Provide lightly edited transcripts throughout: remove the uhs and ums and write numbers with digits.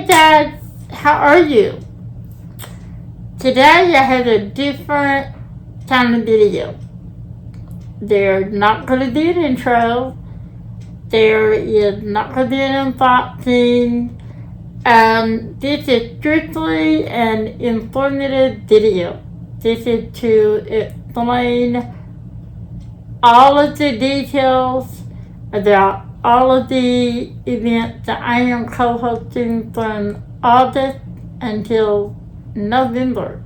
guys, how are you? Today I have a different kind of video. They're not going to be an intro. There is not going to be an unboxing. This is strictly an informative video. This is to explain all of the details about all of the events that I am co-hosting from August until November.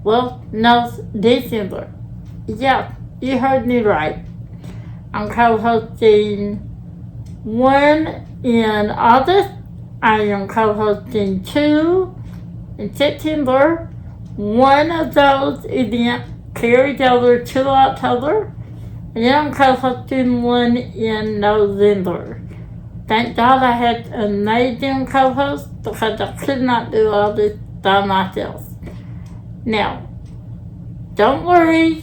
Well, no, December. Yeah, you heard me right. I'm co-hosting one in August. I am co-hosting two in September. One of those events carried over to October. And then I'm co-hosting one in November. Thank God I had an amazing co-host because I could not do all this by myself. Now, don't worry.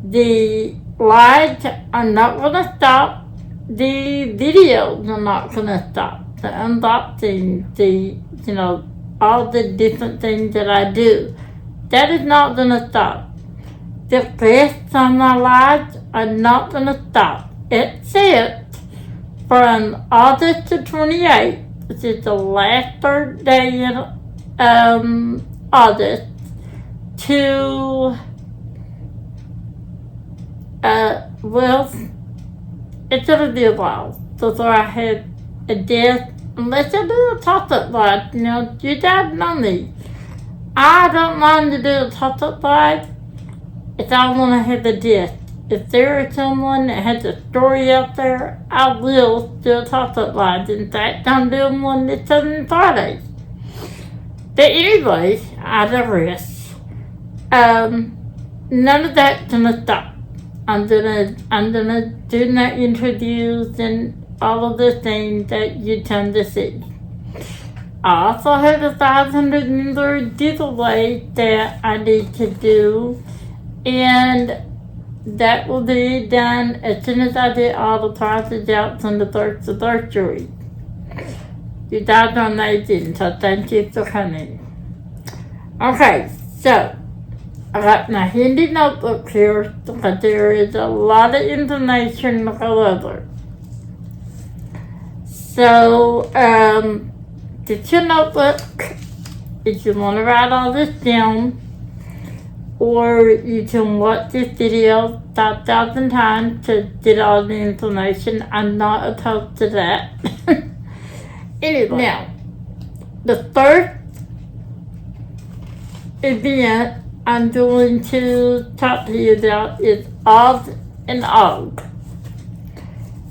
The lives are not going to stop. The videos are not going to stop. The unboxing, all the different things that I do. That is not going to stop. The rest of my lives are not going to stop, except from August the 28th, which is the last Thursday in August, to, it's going to be a while before I have a death, unless I do a top-up live. You guys know me. I don't mind to do a top-up live if I want to have a death. If there is someone that has a story out there, I will do a top-up live. In fact, I'm doing one this coming Friday. But anyways, I digress. None of that's gonna stop. I'm gonna do my interviews and all of the things that you tend to see. I also have a 500 member giveaway that I need to do, and that will be done as soon as I get all the prizes out from the first anniversary. You guys are amazing, so thank you for coming. Okay, so I got my handy notebook here because there is a lot of information to go over. So, get your notebook if you want to write all this down, or you can watch this video 5,000 times to get all the information. I'm not opposed to that. Anyway, now, the first event I'm going to talk to you about is Oz and Og.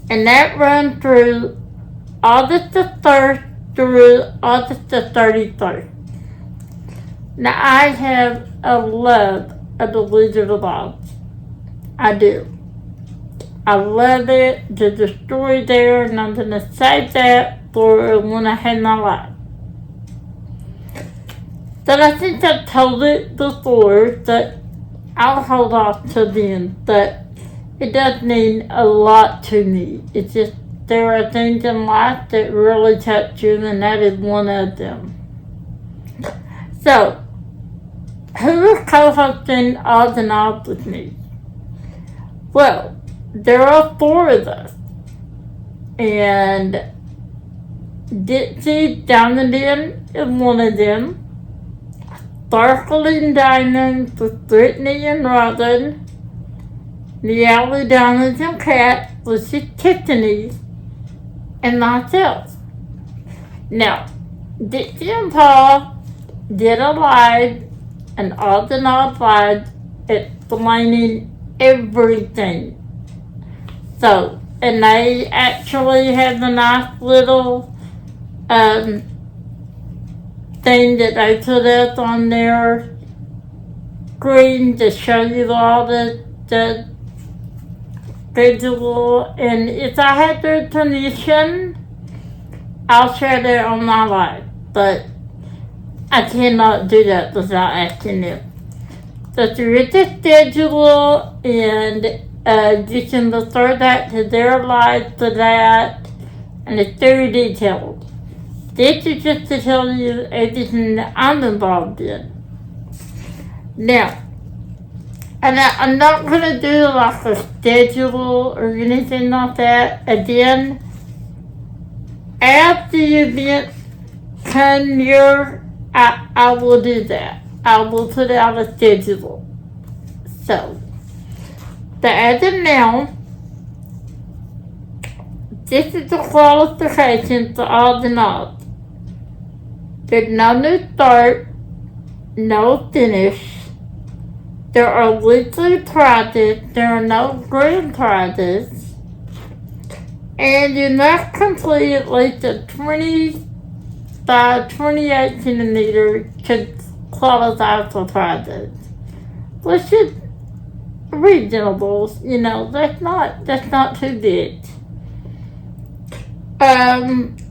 And that runs through August the 1st through August the 31st. Now, I have a love of the Wizard of Oz. I do. I love it. There's a story there, and I'm going to save that for when I have my life. But I think I've told it before, that I'll hold off till then, but it does mean a lot to me. It's just, there are things in life that really touch you, and that is one of them. So, who is co-hosting Oz and Oz with me? Well, there are four of us. And Dixie Diamond is one of them. Sparkling Diamonds with Brittany and Robin. Meowydiamondsandcats with Tiffany and myself. Now, Dixie and Paul did a live, and Oz and Oz live, explaining everything. So, and they actually have a nice little thing that they put up on their screen to show you all the visual. And if I had their permission, I'll share that on my live. But I cannot do that without asking them. But there is a schedule, and you can refer that to their live for that, and it's very detailed. This is just to tell you everything that I'm involved in. Now, and I'm not going to do like a schedule or anything like that. Again, as the event come near, I will do that. I will put out a schedule. So, but as of now, this is the qualification for all the nods. There's no new start, no finish. There are weekly prizes. There are no grand prizes. And you must complete at least a 20 by 28 centimeter to qualify for prizes. Which is reasonable, you know, that's not too big. And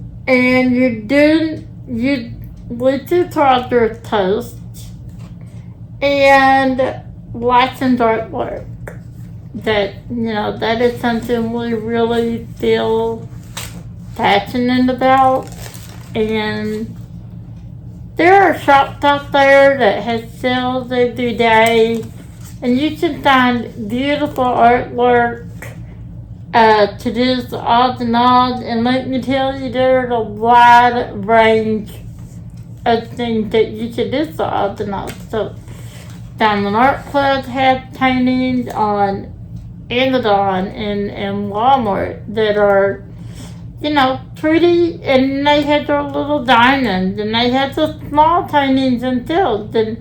you weekly prize posts and license artwork. That, you know, that is something we really feel passionate about. And there are shops out there that have sales every day, and you can find beautiful artwork to do the odds and nods. And let me tell you, there's a wide range of things that you can do the odds and nods. So, Diamond Art Club have paintings on Amazon and Walmart that are, you know, pretty, and they have their little diamonds, and they have the small paintings themselves, and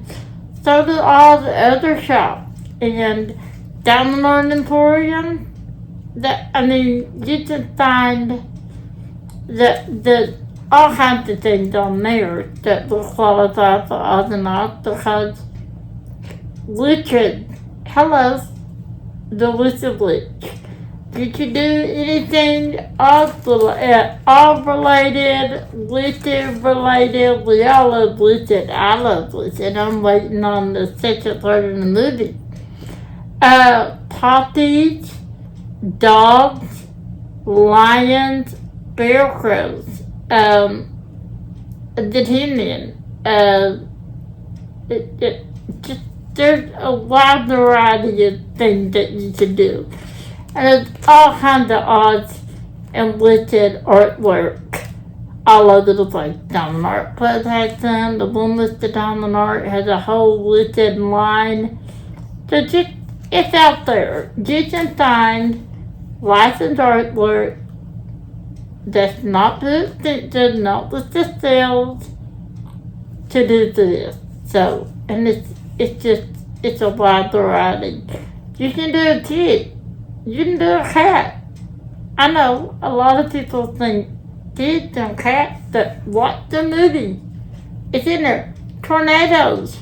so do all the other shops. And Diamond Art Emporium, you can find the all kinds of things on there that will qualify for all the nods, because Richard, hello, the Wizard Witch. Did you do anything all related, Wizard related? We all love Wizard. I love Wizard. I'm waiting on the second part of the movie. Puppies, dogs, lions, bear crows, the Indian, just there's a wide variety of things that you can do. And there's all kinds of odds and listed artwork all over the place. Diamond Art Club has some. The one listed Diamond Art has a whole listed line. So just, it's out there. You can find licensed artwork that's not does not list the sales to do this. So, and it's a wide variety. You can do a kid. You can do a cat. I know a lot of people think kids and cats, but watch the movie. It's in there. Tornadoes.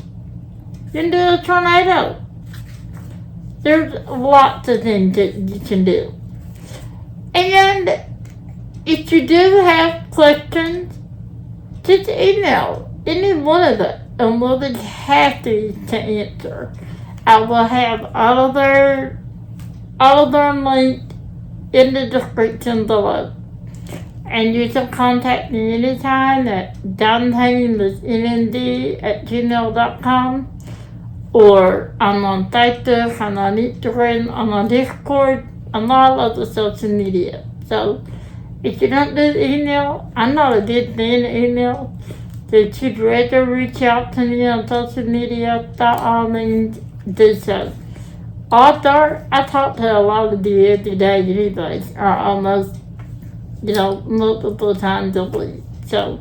You can do a tornado. There's lots of things that you can do. And if you do have questions, just email any one of us, and we'll be happy to answer. I will have all of their links in the description below. And you can contact me anytime at TAMMYSandcats@gmail.com, or I'm on Facebook, I'm on Instagram, I'm on Discord, I'm all over social media. So if you don't do email, I'm not a big fan of email. So if you'd rather reach out to me on social media, by all means, do so. Although I talk to a lot of you every day anyway, or almost, multiple times a week. So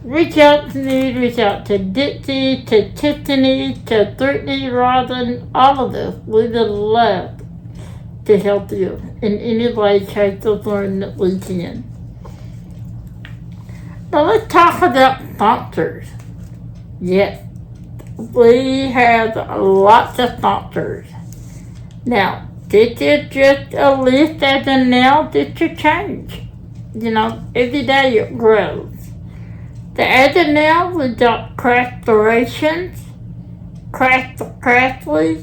reach out to me, reach out to Dixie, to Tiffany, to Brittany, Robin, all of us. We would love to help you in any way, shape, or form that we can. Now let's talk about sponsors. Yes, we have lots of sponsors. Now, this is just a list as of now. This could change. Every day it grows. So as of now, we've got Crashly, Crashley,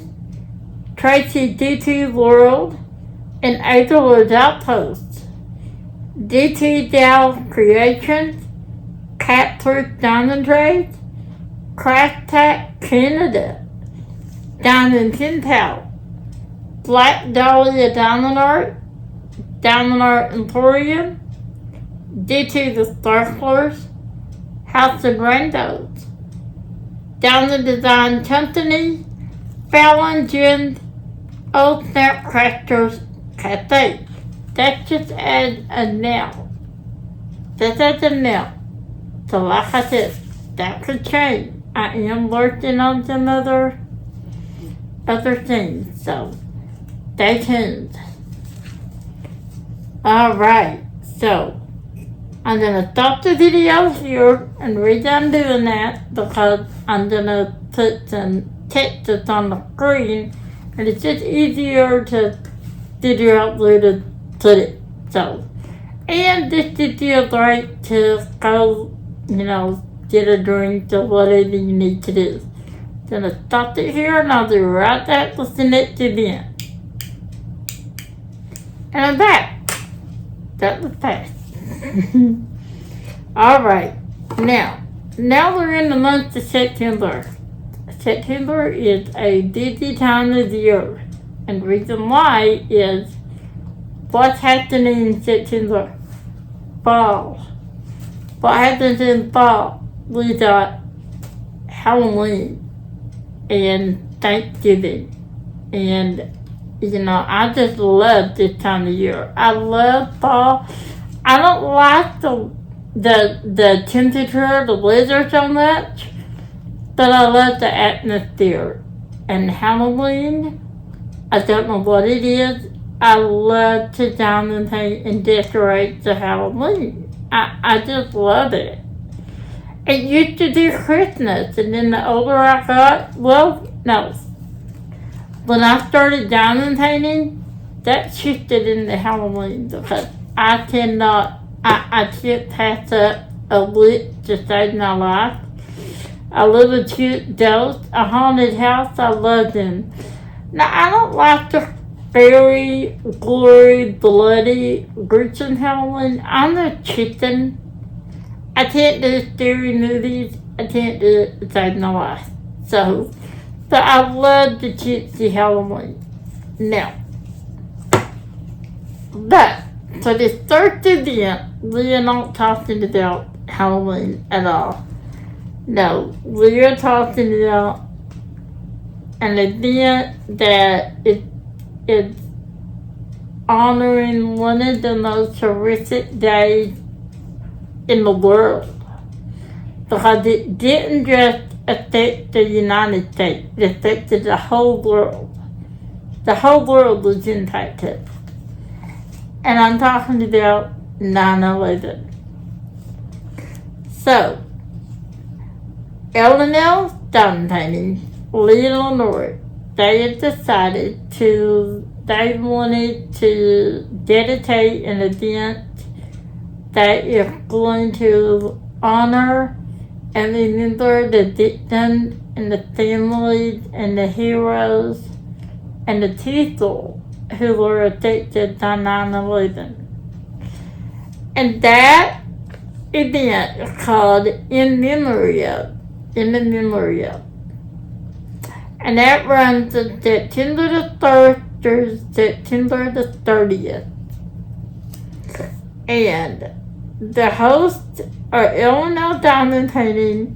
Tracy DT World, and Caydo Outpost, DT Dow Creations, Cat Proof Diamond Trade, Craft Tack Canada, Diamond Pin Pal, Black Dahlia Diamond Art, Diamond Art Emporium, D2 the Sparklers, House of Rainbows, Diamond Design Company, Fallon Gin, Old Snap Crafters Cafe. That's just as a now. That's as a now. So like I said, that could change. I am working on some other things, so stay tuned. Alright, so I'm gonna stop the video here, and the reason I'm doing that because I'm gonna put some text on the screen, and it's just easier to figure out where to put it. So, and this video is right to go, get a drink or whatever you need to do. Gonna stop it here, and I'll do right that. Listen it to the end. And I'm back. That was fast. Alright, now we're in the month of September. September is a busy time of the year, and the reason why is what's happening in September? Fall. What happens in fall? We got Halloween and Thanksgiving, and I just love this time of year. I love fall. I don't like the temperature, the weather so much, but I love the atmosphere. And Halloween, I don't know what it is. I love to diamond paint and decorate the Halloween. I just love it. It used to do Christmas, and then the older I got, when I started diamond painting, that shifted into Halloween because I can't pass up a week to save my life. I love a cute ghost, a haunted house, I love them. Now, I don't like the very gory, bloody, gruesome Halloween. I'm a chicken. I can't do scary movies. I can't do it to save my life. So I love the cutesy Halloween. Now, but for this first event, we are not talking about Halloween at all. No, we are talking about an event that is honoring one of the most horrific days in the world. Because it didn't just affect the United States, it affected the whole world. The whole world was impacted. And I'm talking about 9/11. So, L&L diamond painting, Lee and Lenore, they had decided they wanted to dedicate an event that is going to honor and remember the victims and the families and the heroes and the people who were affected by 9/11. And that event is called In Memory Of. And that runs from September the 1st through September the 30th. And the hosts are L&L Diamond Painting,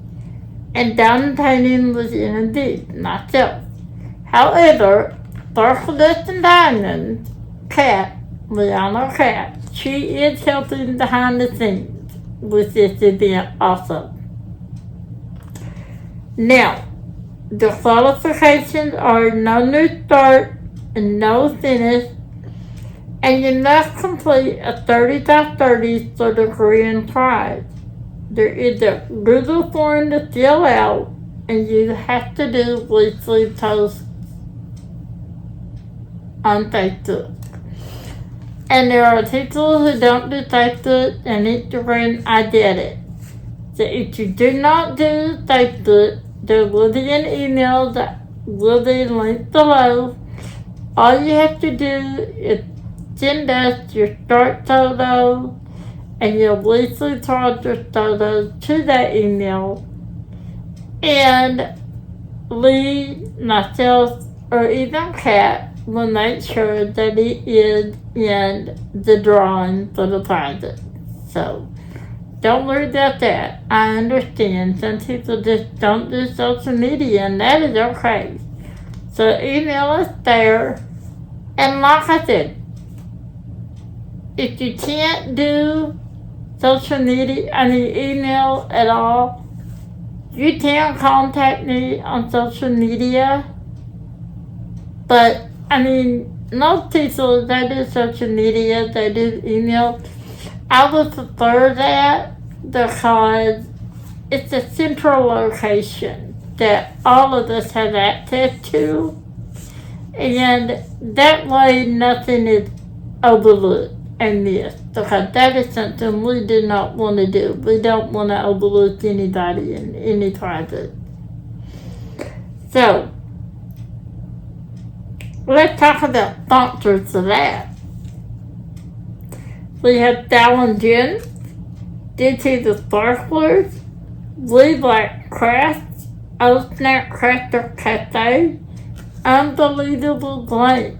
and Diamond Painting was introduced, myself. However, Sparkless and Diamond Cat, Liana Cat, she is helping behind the scenes with this event also. Now, the qualifications are no new start and no finish, and you must complete a 30x30 for the grand prize. There is a Google form to fill out, and you have to do weekly posts on Facebook. And there are people who don't do Facebook and Instagram. I get it. So if you do not do Facebook, there will be an email that will be linked below. All you have to do is send us your start photo and you'll weekly charge your photos to that email, and Lee, myself, or even Kat will make sure that it is in the drawing for the prize. So, don't worry about that. I understand some people just don't do social media, and that is okay. So email us there. And like I said, if you can't do social media, email at all, you can contact me on social media. But, most people, they do social media, they do email. I would prefer that because it's a central location that all of us have access to, and that way nothing is overlooked and missed, because that is something we do not want to do. We don't want to overlook anybody in any project. So, let's talk about sponsors for that. We have Fallon Jen, DT the Sparklers, We Like Crafts, Old Snack Crafter Cafe, Unbelievable Blank,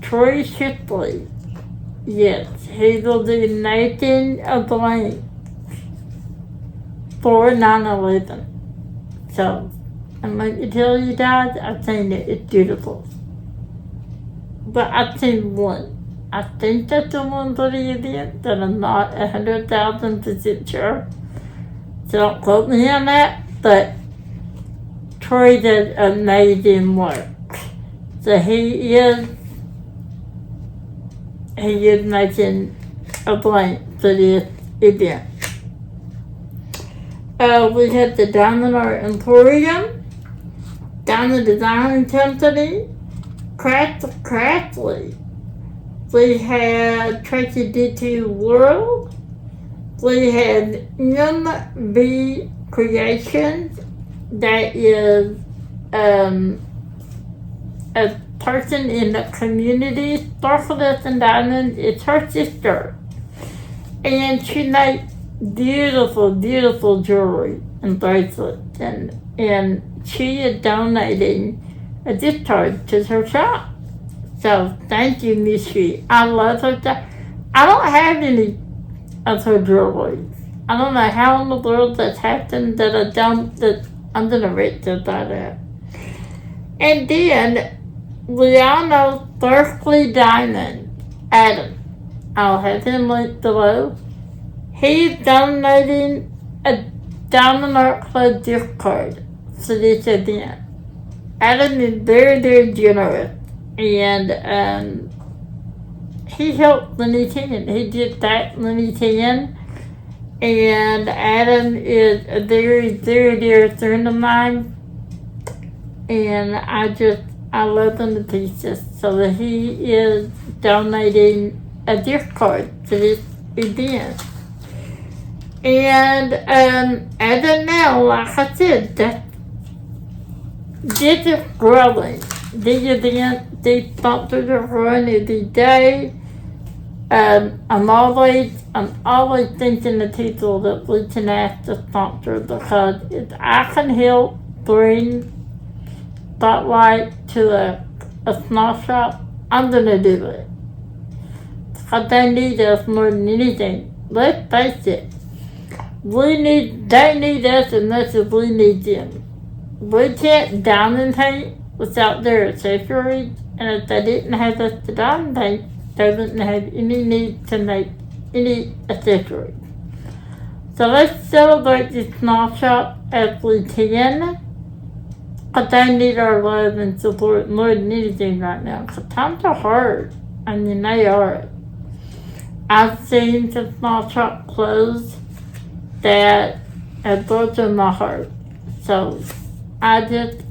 Troy Shipley. Yes, he will do Nathan a blank for 9/11. So, I'm going to tell you guys, I've seen it, it's beautiful. But I've seen one. I think that's the one for the event that I'm not 100,000% sure. So don't quote me on that, but Troy did amazing work. So he is making a blank for this event. We have the Diamond Art Emporium, Diamond Design Company, Crashley. We had Tracy DT World. We had Meowy Creations. That is a person in the community. Sparkles and Diamonds is her sister. And she makes beautiful, beautiful jewelry and bracelets. And she is donating a gift card to her shop. So, thank you, Missy. I love her. I don't have any of her jewelry. I don't know how in the world that's happened that I'm going to rate her by that. And then, we all know Berkeley Diamond, Adam. I'll have him linked below. He's donating a Diamond Art Club gift card for this event. Adam is very, very generous. And he helped when he can. He did that when he can. And Adam is a very, very dear friend of mine. And I love him to pieces. So he is donating a gift card to this event. And as of now, like I said, this is growing. These events, these sponsors are growing every day. I'm always thinking of people that we can ask to sponsor, because if I can help bring spotlight to a small shop, I'm gonna do it. Because they need us more than anything. Let's face it. They need us as much as we need them. We can't diamond paint without their accessories, and if they didn't have us to diamond paint, they wouldn't have any need to make any accessories. So let's celebrate this small shop as we can, because they need our love and support more than anything right now, because times are hard. They are. I've seen some small shop close that have broken my heart. So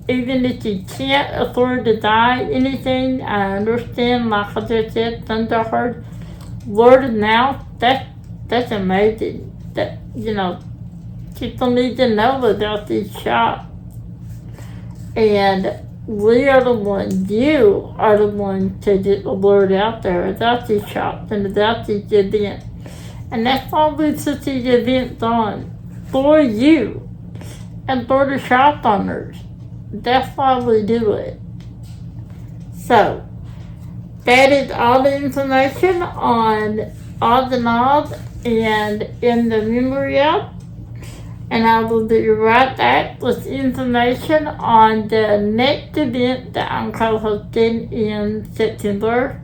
even if you can't afford to buy anything, I understand, like I just said, times are hard. Word of mouth, that's amazing. That, people need to know about these shops. And we are the ones, you are the ones to get the word out there about these shops and about these events. And that's why we put these events on for you and for the shop owners. That's why we do it. So, that is all the information on all the knobs and in the memory app. And I will be right back with information on the next event that I'm co-hosting in September.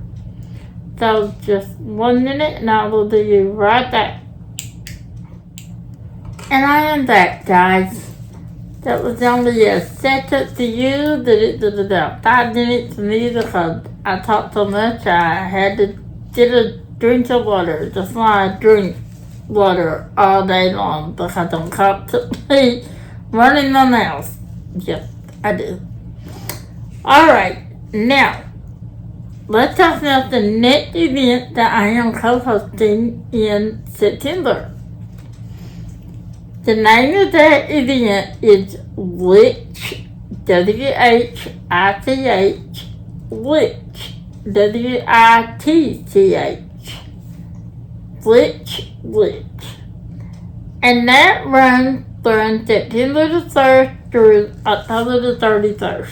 So just 1 minute and I will be right back. And I am back, guys. That was only a setup to you that it was about 5 minutes for me because I talked so much I had to get a drink of water. That's why I drink water all day long because I'm constantly running my mouth. Yes, I do. Alright, now let's talk about the next event that I am co-hosting in September. The name of that event is Witch, W-H-I-C-H, Witch, W-I-T-C-H, Witch. And that runs from September the 1st through October the 31st.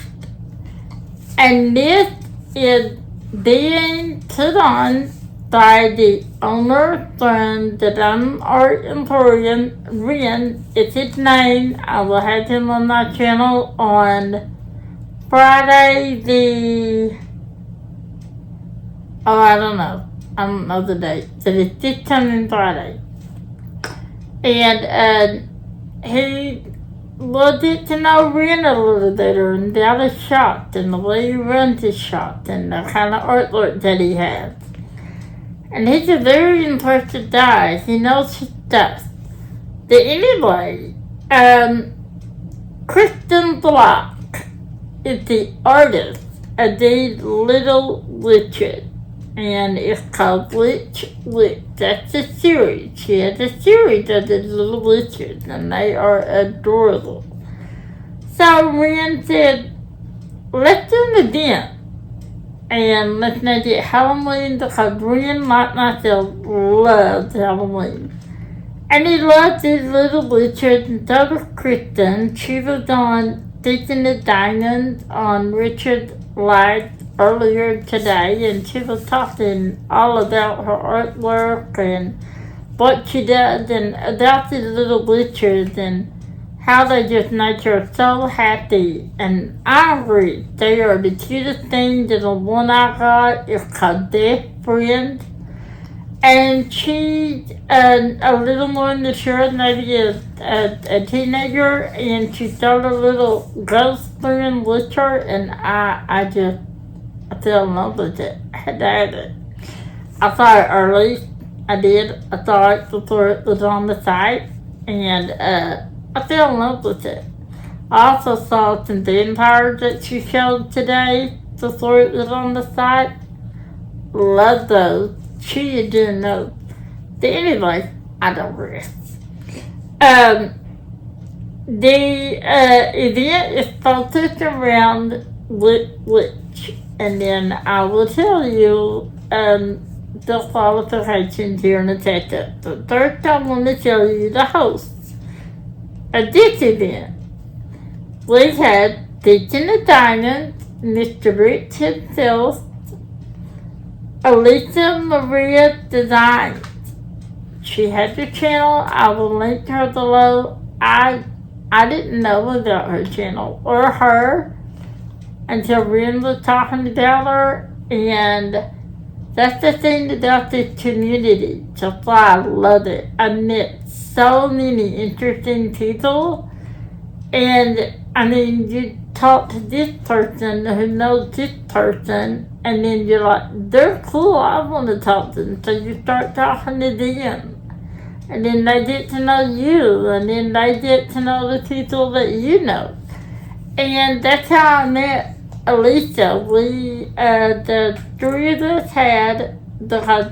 And this is being put on by the owner from the Diamond Art Emporium. Ren is his name. I will have him on my channel on Friday I don't know the date. So it's this coming Friday. And he will get to know Ren a little better and about his shop and the way he runs his shop and the kind of artwork that he has. And he's a very impressive guy. He knows his stuff. But anyway, Kristen Block is the artist of these little witches. And it's called Witch. That's a series. She has a series of these little witches, and they are adorable. So Ren said, let's do an event. And let's make it Halloween because Ren, like myself, loves Halloween. And he loves these little witches, and so does Kristen. She was on Teaching the Diamonds on Richard Live earlier today, and she was talking all about her artwork and what she does and about these little witches and how they just make her so happy. And I agree, they are the cutest things. And the one I got is called Best Friend. And she's a little more mature, maybe a teenager, and she started a little ghost friend with her, and I fell in love with it. I had to have it. I saw it early. I did. I saw it before it was on the site, and I fell in love with it. I also saw some vampires that she showed today before it was on the site. Love those. She is doing those. But anyway, I digress. The event is focused around Witch, and then I will tell you the qualifications here in a second. But first, I want to tell you the hosts of this event. We had Teaching the Diamonds, Mr. Rich himself, Alicia Maria Designs. She has a channel. I will link her below. I didn't know about her channel or her until Ren was talking about her, and that's the thing about this community. That's why I love it. I met so many interesting people, and I mean, you talk to this person who knows this person, and then you're like, they're cool, I want to talk to them. So you start talking to them. And then they get to know you, and then they get to know the people that you know. And that's how I met Alicia. We, the three of us had, because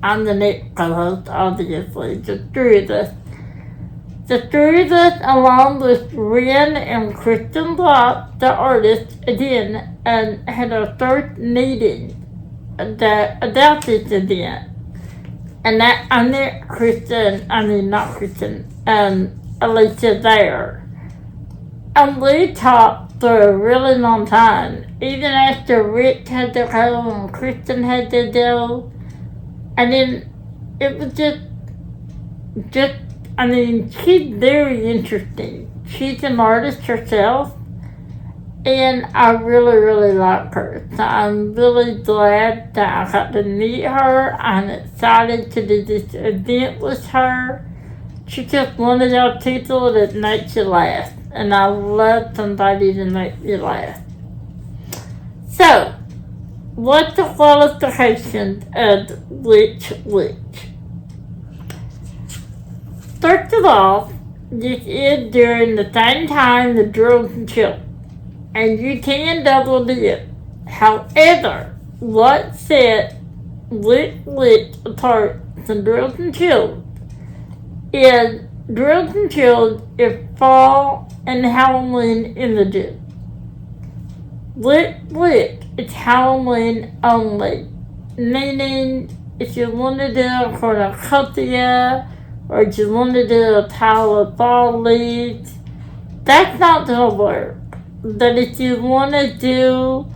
I'm the next co-host, obviously, the three of us. The three of us, along with Ren and Kristen Block, the artist, again, had our first meeting about this event. And that I met Alicia there. And we talked for a really long time. Even after Rick had to go and Kristen had to go. And then it was she's very interesting. She's an artist herself. And I really, really like her. So I'm really glad that I got to meet her. I'm excited to do this event with her. She's just one of those people that makes you laugh. And I love somebody to make me laugh. So, what's the qualifications of Witch? First of all, this is during the same time the drills and chills. And you can double dip. However, what sets Witch apart from drills and chills is drills and chills is fall and Halloween images. Witch is Halloween only. Meaning, if you want to do a cornucopia or if you want to do a pile of fall leaves, that's not going to work. But if you want to do,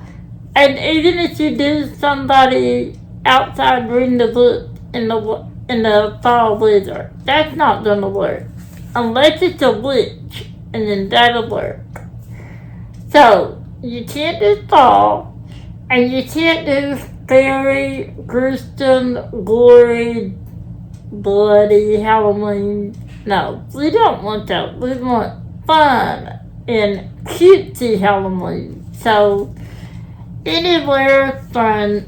and even if you do somebody outside reading the book in the fall weather, that's not going to work. Unless it's a witch, and then that'll work. So, you can't do fall, and you can't do scary, gruesome, gory, bloody Halloween. No, we don't want that. We want fun and cutesy Halloween. So, anywhere from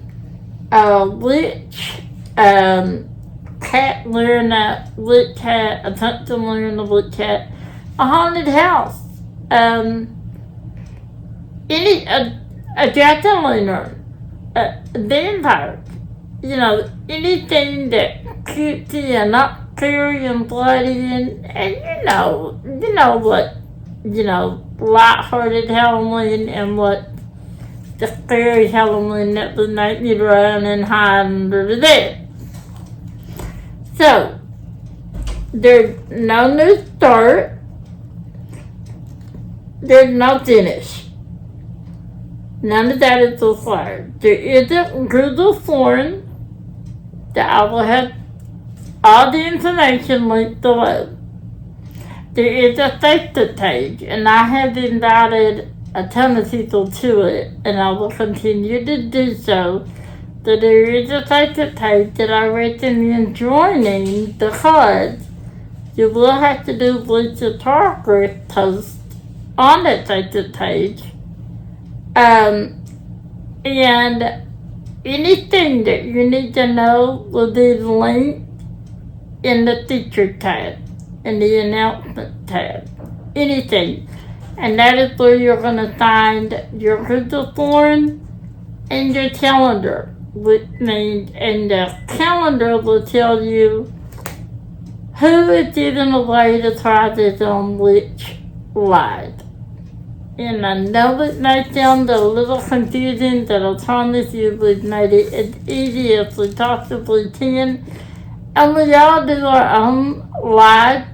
a witch, cat wearing a witch hat, a pumpkin wearing a witch hat, a haunted house, a jack-o'-lantern, a vampire, anything that cutesy and not scary and bloody and you know what, light-hearted Halloween and what the scary Halloween that would make me run and hide under the bed. So, there's no new start. There's no finish. None of that is required. There is a Google form that I will have all the information linked below. There is a Facebook page, and I have invited a ton of people to it, and I will continue to do so. So there is a Facebook page that I recommend joining because you will have to do Bleacher Talker posts on that Facebook page. And anything that you need to know will be linked in the feature tab, in the announcement tab, anything. And that is where you're going to find your Google form and your calendar, which means, and the calendar will tell you who is giving away the prizes on which live. And I know it may sound a little confusing, but I promise you we've made it as easy as we possibly can. And we all do our own lives.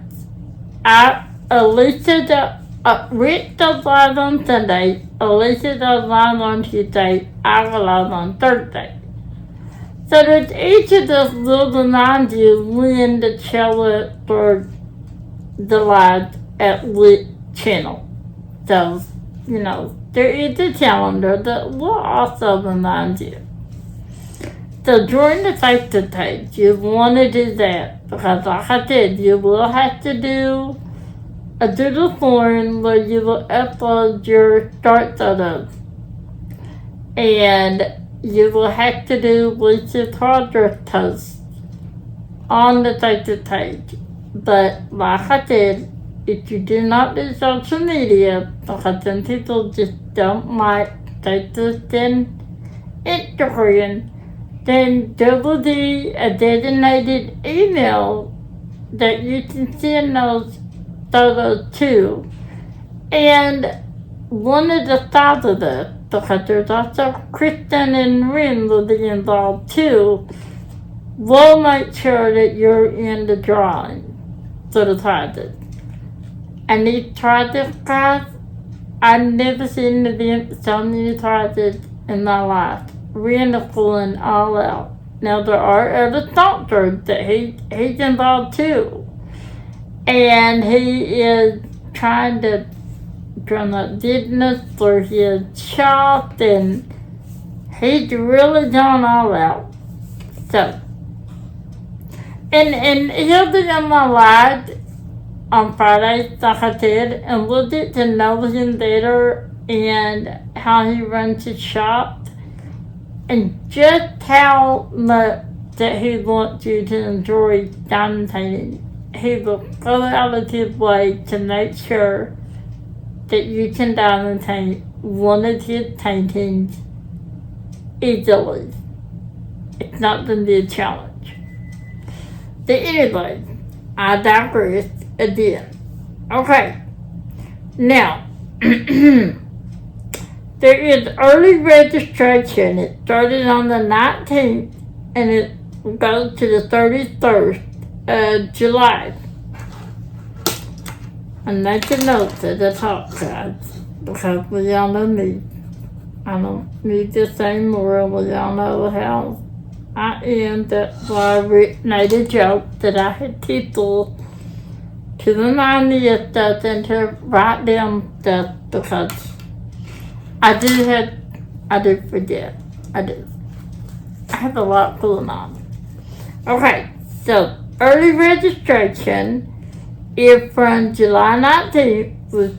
Rick does live on Sunday, Alicia does live on Tuesday, I go live on Thursday. So that each of us will remind you when to show up for the live at which channel. So, there is a calendar that will also remind you. So join the Facebook page. You want to do that because, like I said, you will have to do a Doodle form where you will upload your start photos. And you will have to do Lisa's progress posts on the Facebook page. But like I said, if you do not do social media, because some people just don't like Facebook and Instagram, then there will be a designated email that you can send those photos to. And one of the five of us, because there's also Kristen and Rin will be involved too, we'll make sure that you're in the drawing for the prizes. And these prizes, guys, I've never seen an event with so many prizes in my life. We're pulling all out. Now there are other sponsors that he's involved too. And he is trying to drum up business for his shop, and he's really gone all out. So, and he'll be on my live on Friday, like I said, and we'll get to know him better and how he runs his shop and just how much that he wants you to enjoy diamond painting. He will go out of his way to make sure that you can diamond paint one of his paintings easily. It's not going to be a challenge. But anyway, I digress again. Okay. Now, there is early registration. It started on the 19th and it goes to the 31st of July. And make a note at the top, guys, because we all know me. I don't need to say more. We all know how I am. That's why I made a joke that I had people to remind me of stuff and to write down stuff, because I do forget. I do. I have a lot going on. Okay, so early registration is from July 19th, which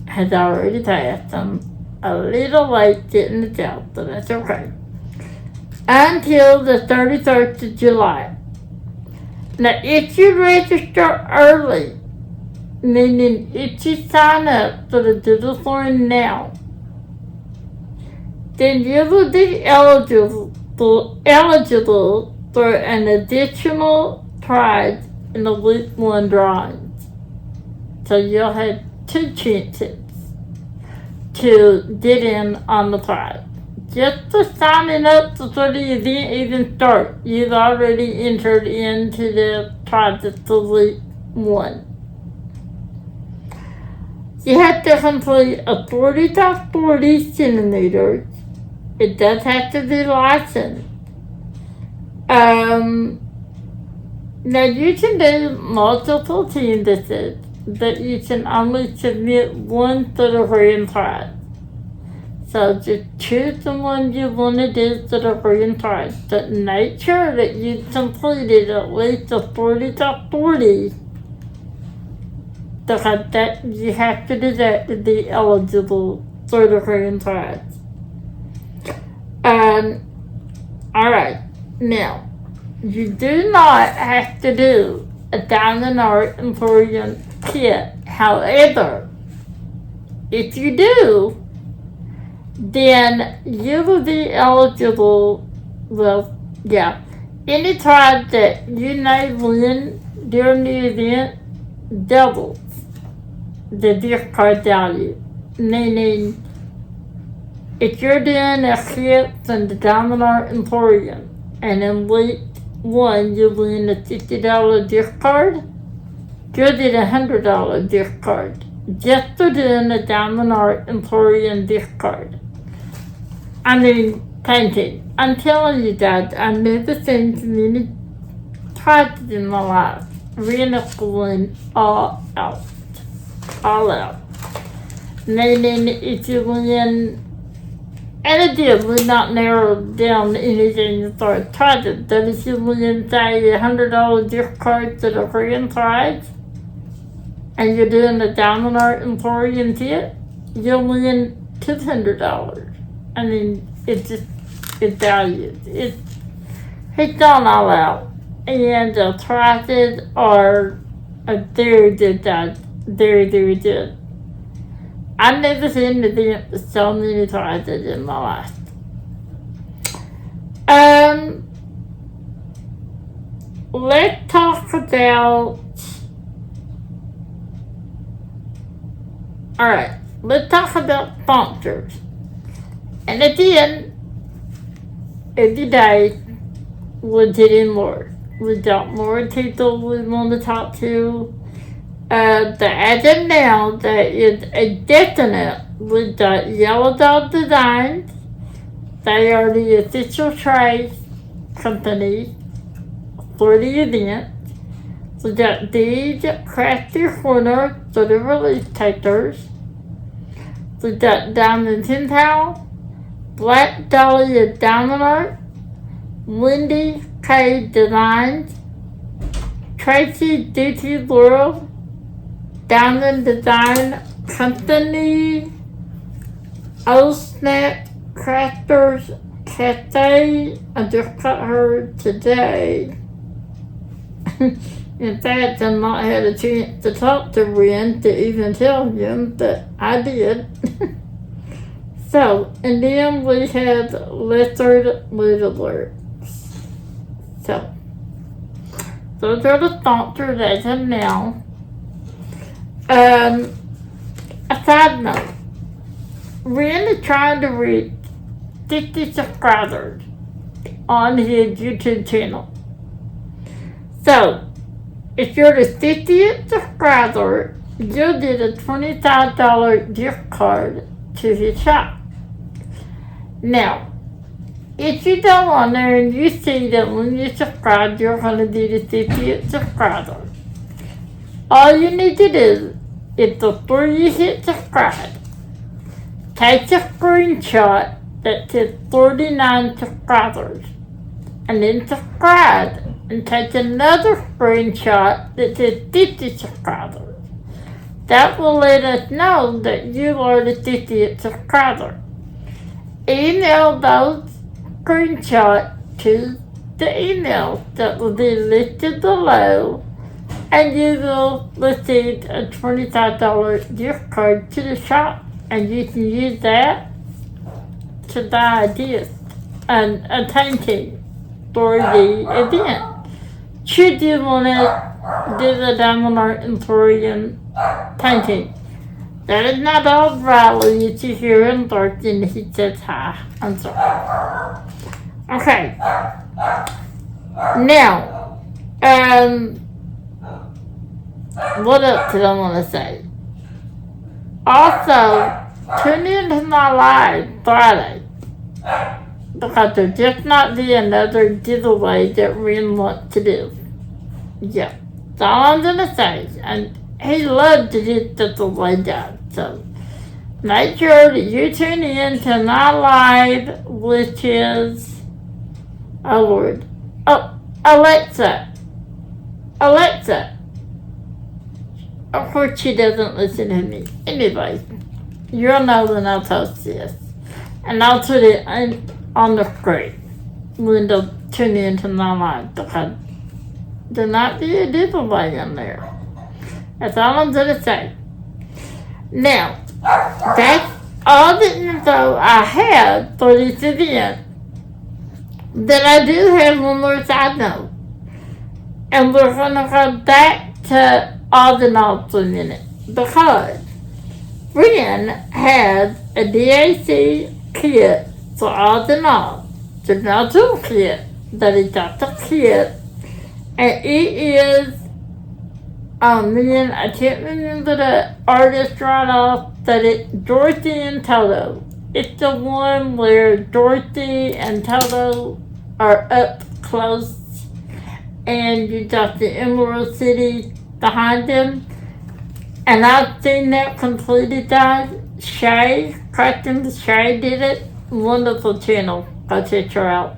has already passed. I'm a little late getting it out, but that's okay. Until the 31st of July. Now, if you register early, meaning if you sign up for the digital form now, then you will be eligible for an additional prize in the week 1 drawings. So you'll have 2 chances to get in on the prize. Just for signing up before the event even starts, you've already entered into the prizes for week 1. You have to complete a 40 by 40 centimeters. It does have to be licensed. Now you can do multiple canvases, but you can only submit one for the grand prize. So just choose the one you want to do for the grand prize, but make sure that you completed at least a 40 by 40, because that you have to do that to be eligible for the grand prize. Alright, now, you do not have to do a Diamond Art Emporium kit. However, if you do, then you will be eligible, any prize that you may win during the event doubles the gift card value. Meaning, if you're doing a kit from the Diamond Art Emporium, and in week 1 you win a $50 gift card, you'll get a $100 gift card just for doing the Diamond Art Emporium gift card. I mean, painting. I'm telling you guys, I've never seen so many prizes in my life. We're going all out. All out. Meaning, if you win, and it did, we not narrow down anything as far as prizes, but if you win, say, a $100 gift card to the grand prize, and you're doing the Diamond Art Emporium kit, you'll win $200. I mean, it's valued. It's gone all out. And the prices are very good, guys. Very, very good. I've never seen an event with so many prizes in my life. Let's talk about... Alright, let's talk about sponsors. And again, every day, we're getting more. We got more people we want to talk to. The as of now, there is a definite. We got Yellow Dog Designs. They are the official trade company for the event. We got these Crafty Corner for the release takers. We got Diamond Tin Towel, Black Dahlia Diamond Art, Wendy K Designs, Tracy Duty World, Diamond Design Company, Old Snap Crafters Cafe. I just got her today. In fact, I've not had a chance to talk to Ren to even tell him that I did. So, and then we have Lizard Works. So, those are the sponsors as of now. A side note, Ren is trying to reach 50 subscribers on his YouTube channel. So, if you're the 50th subscriber, you'll get a $25 gift card to his shop. Now, if you go on there and you see that when you subscribe, you're going to be the 50th subscriber, all you need to do is before you hit subscribe, take a screenshot that says 49 subscribers, and then subscribe, and take another screenshot that says 50 subscribers. That will let us know that you are the 50th subscriber. Email those screenshots to the email that will be listed below, and you will receive a $25 gift card to the shop, and you can use that to buy a painting for the event. Should you want to do the Diamond Art Emporium painting? That is not all Riley that you hear him barking. He says hi. I'm sorry. Okay. Now, what else did I want to say? Also, tune in to my live Friday, because there'll just not be another giveaway that Ren wants to do. Yeah, that's all I'm gonna say. And he loves to get the giveaway done. So make sure that you tune in to my live, which is, oh Lord, Alexa. Of course she doesn't listen to me. Anyway, you'll know when I post this. And I'll put it on the screen when they'll tune in to my live, because there might be a giveaway in there. That's all I'm going to say. Now, that's all the info I have for this event. Then I do have one more side note. And we're going to go back to all the knobs for a minute, because Ren has a DAC kit for all the knobs. There's no toolkit, but it's got the kit, and it is, I can't remember the artist right off, but it's Dorothy and Toto. It's the one where Dorothy and Toto are up close, and you got the Emerald City behind them. And I've seen that completed, guys. Shay, Crafting the Shay did it. Wonderful channel. Go check her out.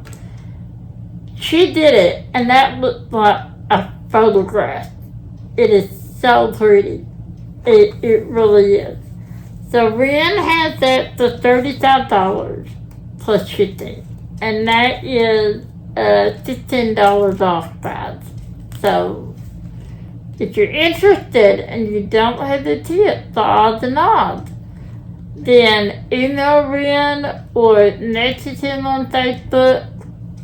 She did it, and that looked like a photograph. It is so pretty. It really is. So Ren has that for $35 plus shipping. And that is $15 off, guys. So if you're interested and you don't have the tip for all the knobs, then email Ren or message him on Facebook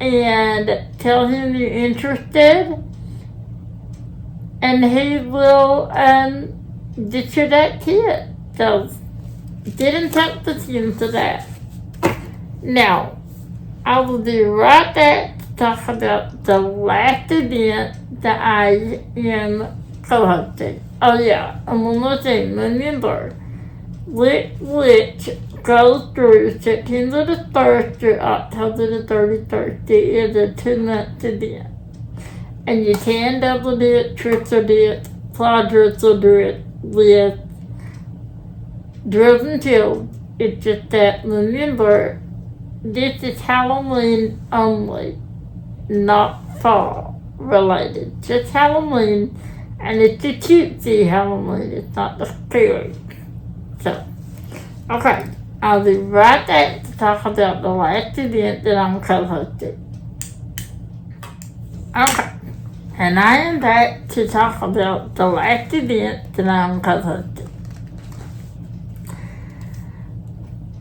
and tell him you're interested, and he will get you that kit. So get in touch with him for that. Now, I will be right back to talk about the last event that I am co-hosting. Oh yeah, and one more thing, remember, which goes through September the 1st through October the 31st. It is a 2-month event. And you can double do it, triple do it, quadruple do it with drills and chills. It's just that, remember, this is Halloween only, not fall related. Just Halloween, and it's a cutesy Halloween, it's not the scary. So, okay, I'll be right back to talk about the last event that I'm co-hosting. Okay, and I am back to talk about the last event that I'm co-hosting.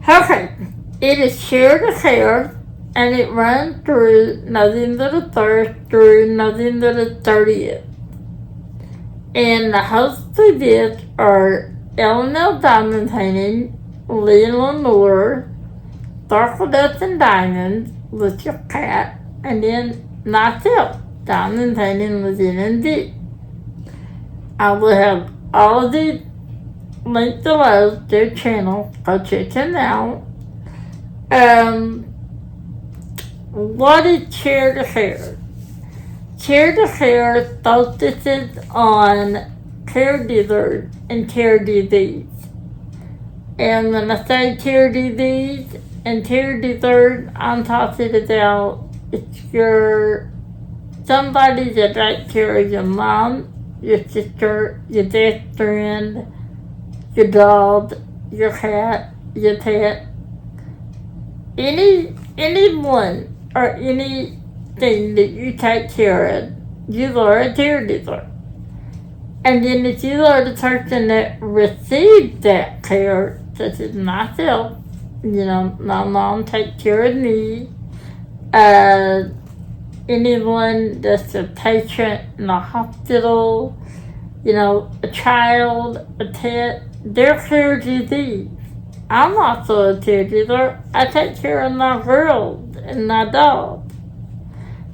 Okay, it is Share the Care, and it runs through November the 1st through November the 30th. And the hosts for this are L&L Diamond Painting, Lee and Lenore, Sparkle Dust and Diamonds with your cat, and then myself, Diamond Painting with NND. I will have all of these linked below their channel. Go check them out. What is Share the Care? Share the Care focuses on caregivers and care disease. And when I say care disease and caregivers, I'm talking about it's somebody that takes care of your mom, your sister, your best friend, your dog, your cat, your pet, anyone or anything that you take care of, you are a caregiver. And then if you are the person that receives that care, such as myself, my mom takes care of me, anyone that's a patient in a hospital, a child, a pet, they're caregivers. I'm also a caregiver. I take care of my girls and my dog.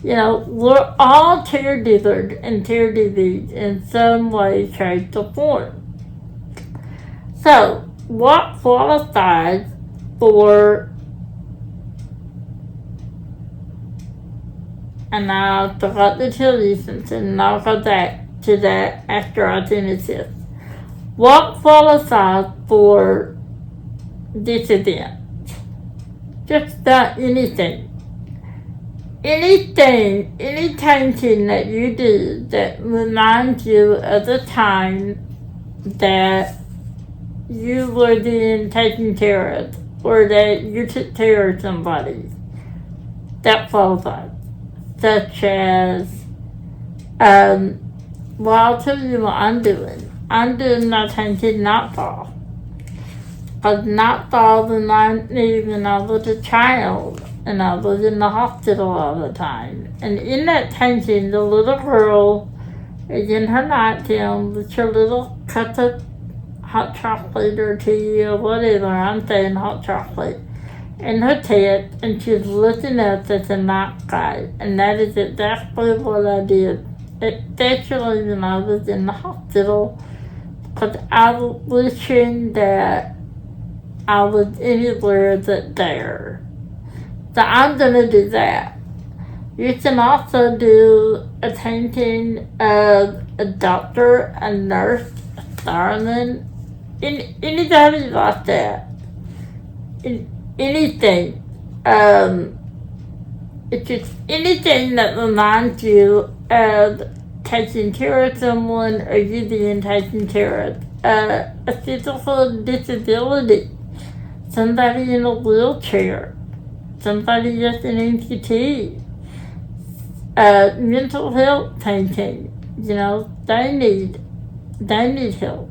We're all caregivers and caregivers in some way, shape, or form. So, what qualifies for, and I forgot to tell you something, and I'll go back to that after I finish this. What qualifies for this event? Just about anything. Any painting that you do that reminds you of the time that you were being taken care of, or that you took care of somebody, that qualifies. Such as, I'll tell you what I'm doing. I'm doing my painting Nightfall. Because Nightfall reminds me when I was a child and I was in the hospital all the time. And in that painting, the little girl is in her nightgown with her little cup of hot chocolate or tea or whatever, I'm saying hot chocolate, in her tent, and she's looking up at the night sky. And that is exactly what I did, especially when I was in the hospital, because I was wishing that I was anywhere but there. So I'm going to do that. You can also do a painting of a doctor, a nurse, a fireman, anybody like that. Anything. It's just anything that reminds you of taking care of someone or you being taken care of. A physical disability. Somebody in a wheelchair. Somebody just an amputee. Mental health painting. They need help.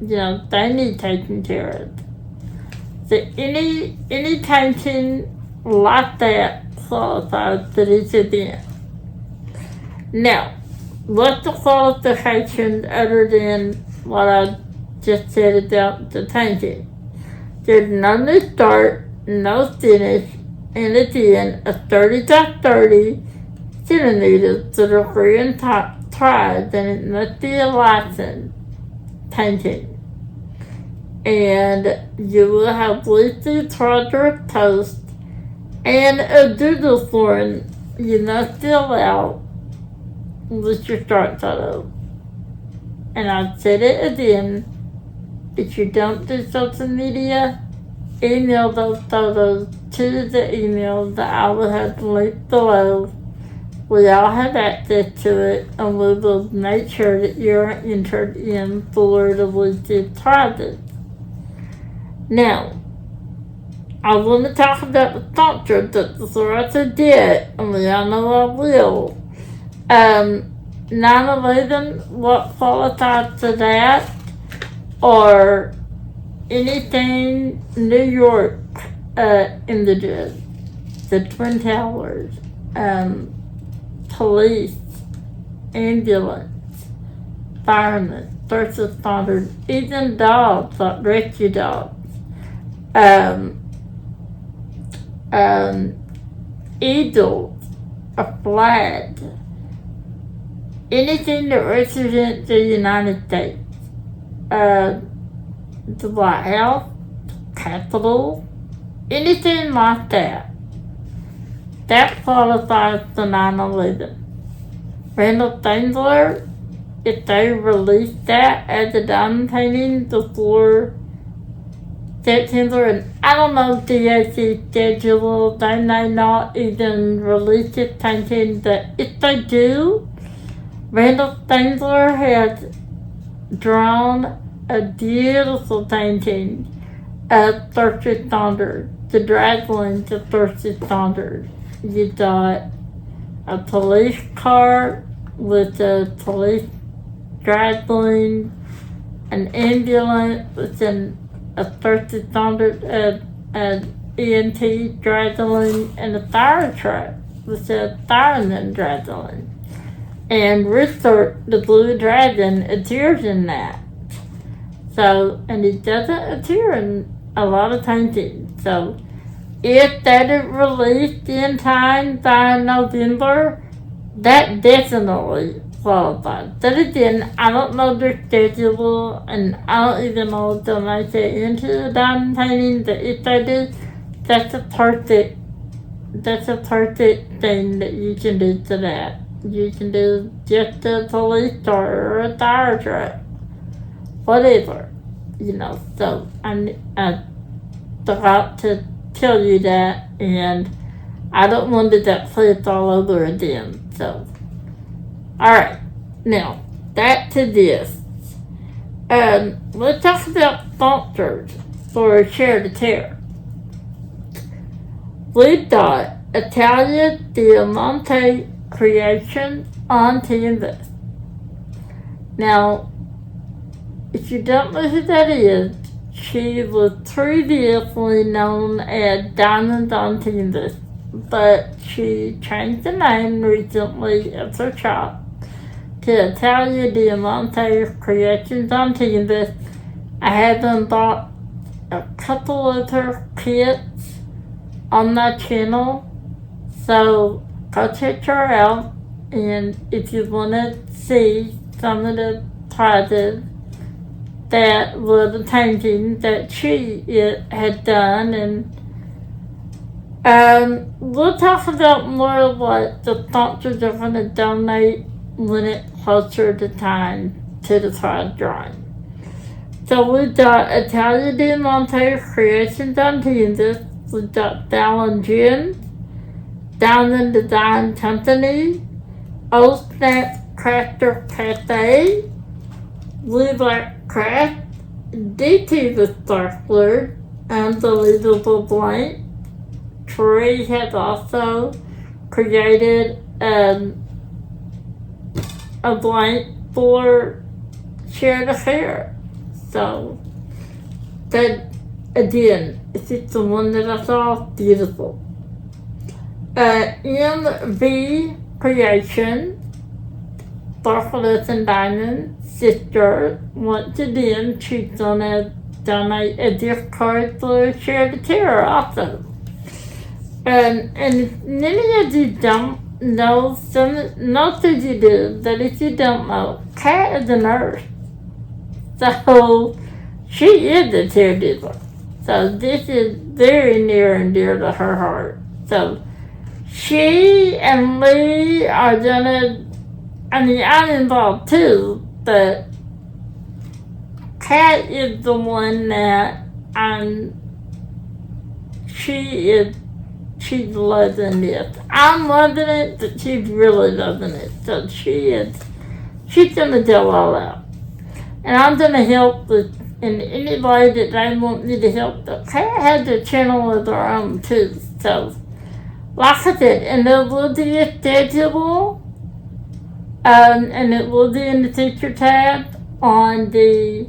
They need taken care of. So any painting like that qualifies for this event. Now, what's the qualifications other than what I just said about the painting? There's no new start, no finish, and again, a 30 by 30 centimeters to the Korean tribe, then it must be a licensed painting. And you will have Lucy Charger Toast and a doodle form you must fill out with your start photo. And I've said it again, if you don't do social media, email those photos to the email that I will have linked below. We all have access to it, and we will make sure that you're entered in for the Lucy prizes. Now, I want to talk about the sponsor that the Sorata did, and we all know I will. 9/11, what qualifies to that, or anything New York images, the Twin Towers, police, ambulance, firemen, first responders, even dogs, like rescue dogs, eagles, a flag, anything that represents the United States, the White House, Capitol, anything like that, that qualifies for 9/11. Randall Stangler, if they release that as a diamond painting before September, and I don't know DAC schedule, they may not even release this painting, but if they do, Randall Stangler has drawn a beautiful painting of first responders, the dragons of first responders. You got a police car with a police dragon, an ambulance with a first responder, an EMT dragon, and a fire truck with a fireman dragon. And Richard, the blue dragon, appears in that. So, and it doesn't appear in a lot of paintings. So, if that is released in time by November, that definitely qualifies. But again, I don't know their schedule, and I don't even know if they'll make it into a diamond painting, but if they do, that's a perfect thing that you can do to that. You can do just a police car or a fire truck, whatever, so I forgot to tell you that, and I don't want to that place all over again, so. Alright, now, back to this. Let's talk about sponsors for Share the Terror. We've got Meowydiamondsandcats Creation on TAMMYS. Now, if you don't know who that is, she was previously known as Diamonds on TAMMYS, but she changed the name recently of her shop to Meowydiamondsandcats Creations on TAMMYS. I haven't bought a couple of her kits on my channel, so go check her out, and if you want to see some of the prizes that were the paintings that she had done, and we'll talk about more of what the sponsors are going to donate when it's closer to time to the prize drawing. So we've got Meowydiamondsandcats Creations on TAMMYS. We've got Fallon Diamond Design Company, Old Snap Crafter Cafe, Blue Black Craft, DT the Sparkler, Unbelievable Blank. Trey has also created a blank for Share the Fair. So, that again, if it's the one that I saw, beautiful. MV Creation, Sparklets and Diamonds, sister, once again, she's gonna donate a gift card for Share the Terror also. And if many of you don't knows who you do, that if you don't know, Kat is a nurse. So she is a caregiver. So this is very near and dear to her heart. So she and Lee are gonna, I mean, I'm involved too, but Kat is the one that she's loving it. I'm loving it, but she's really loving it. So she's gonna go all out. And I'm gonna help with, and anybody that they want me to help, the Kat has a channel of their own too. So, like I said, and there will be a schedule, and it will be in the teacher tab on the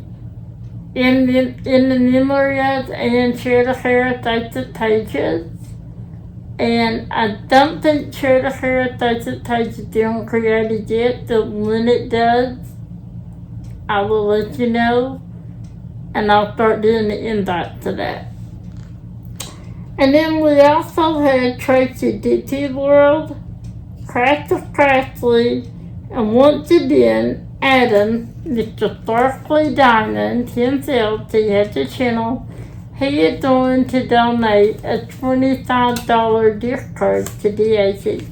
in the memories and share the Facebook pages. And I don't think share the Facebook page is being created yet, but when it does, I will let you know, and I'll start doing the invite to that. And then we also had Tracy DT World, Crashley, and once again, Adam, Mr. Sparkly Diamond himself, he has a channel. He is going to donate a $25 gift card to DAC.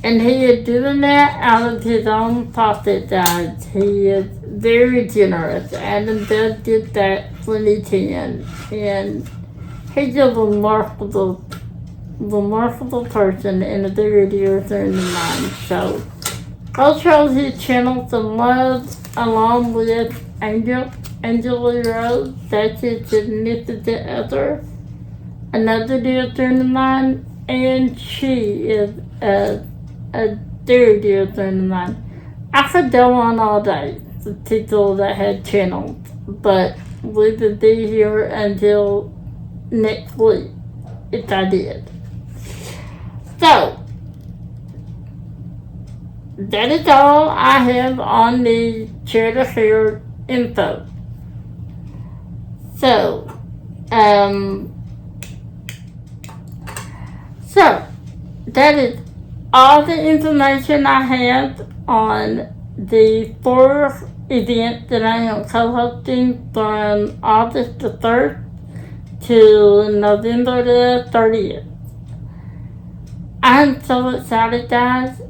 And he is doing that out of his own pocket, guys. He is very generous. Adam does get that when he can. And he's a remarkable person and a very dear friend of mine. So I'll show his channel some love along with Angela Rose. That's his significant other. Another dear friend of mine. And she is a very dear friend of mine. I could go on all day with people that had channels, but we would be here until next week if I did. So, that is all I have on the Share to Share info. So, that is all the information I have on the 4 events that I am co-hosting from August the 3rd to November the 30th. I'm so excited, guys.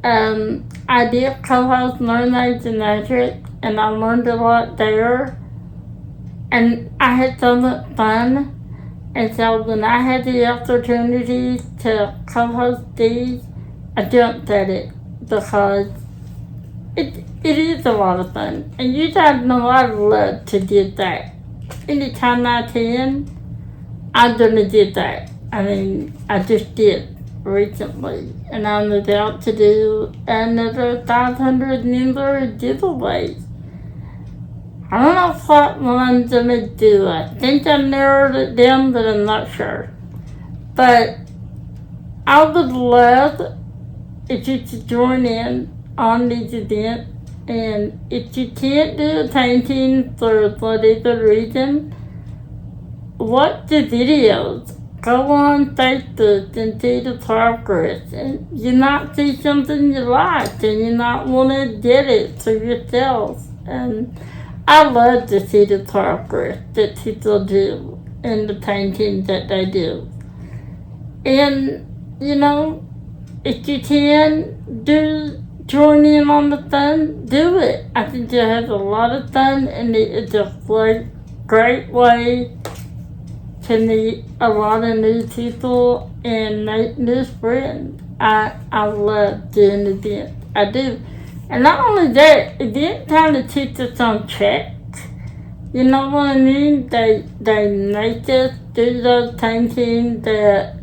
I did co-host Mermaids and Magic, and I learned a lot there. And I had so much fun. And so when I had the opportunity to co-host these, I jumped at it because it is a lot of fun. And you guys know I love to do that. Anytime I can, I'm gonna do that. I mean, I just did recently. And I'm about to do another 500 member giveaway. I don't know what one I'm gonna do. I think I narrowed it down, but I'm not sure. But I would love if you could join in on these events. And if you can't do a painting for whatever reason, watch the videos. Go on Facebook and see the progress. And you might see something you like and you might want to get it for yourself. And I love to see the progress that people do in the paintings that they do. And, you know, if you can join in on the fun, do it. I think you'll have a lot of fun, and it's a great way to meet a lot of new people and make new friends. I love doing events. I do. And not only that, event kind of teach us on check. You know what I mean? They make us do those paintings that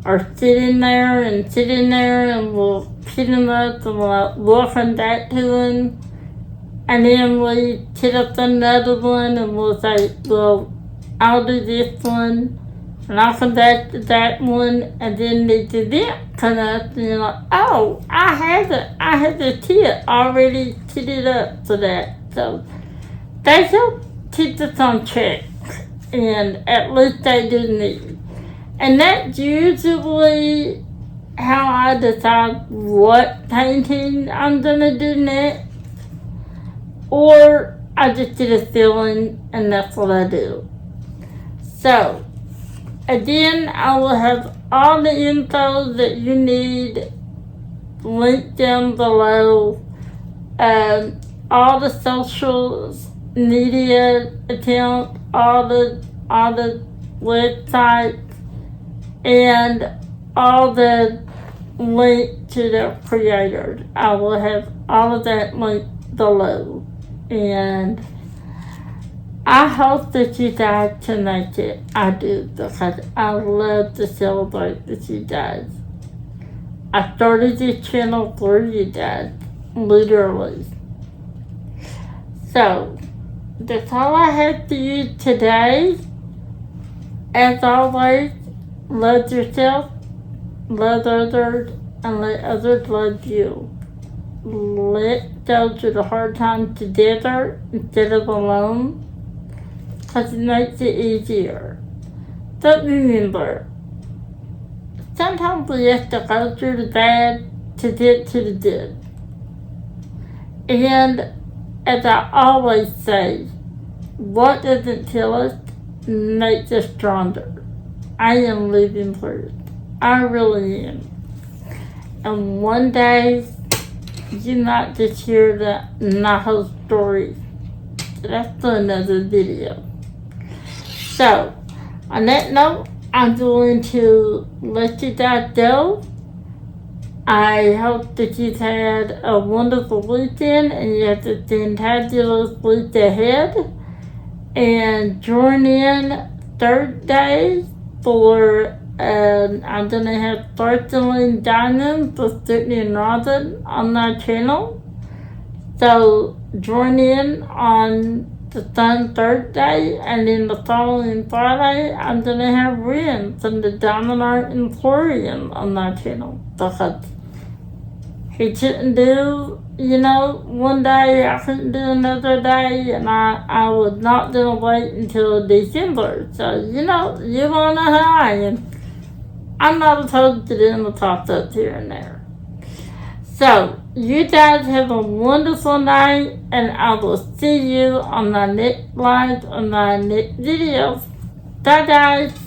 are sitting there, and we'll pick them up and we'll welcome back to them. And then we pick up another one and we'll say, well, I'll do this one, and I'll come back to that one, and then the event come up, and you're like, oh, I have the kit already kitted up for that. So they help keep us on check, and at least they do need. And that's usually how I decide what painting I'm gonna do next, or I just get a feeling and that's what I do. So, again, I will have all the info that you need linked down below. All the social media accounts, all the websites, and all the link to the creators. I will have all of that linked below. And I hope that you guys can make it. I do, because I love to celebrate with you guys. I started this channel for you guys, literally. So, that's all I have for you today. As always, love yourself, love others, and let others love you. Let's go through the hard times together instead of alone, because it makes it easier. But remember, sometimes we have to go through the bad to get to the good. And as I always say, what doesn't kill us makes us stronger. I am living proof. I really am. And one day, you might just hear my whole story. That's for another video. So, on that note, I'm going to let you guys go. I hope that you've had a wonderful weekend and you have a fantabulous week ahead. And join in Thursday for, I'm going to have Porcelain Diamonds with Sydney and Robin on my channel. So join in on the Thursday, and then the following Friday, I'm going to have Ren from the Diamond Art Emporium on my channel. Because he couldn't do, one day, I couldn't do another day, and I was not going to wait until December. So, you all know how I am. I'm not opposed to doing the pop-ups here and there. So, you guys have a wonderful night, and I will see you on my next live, on my next video. Bye, guys.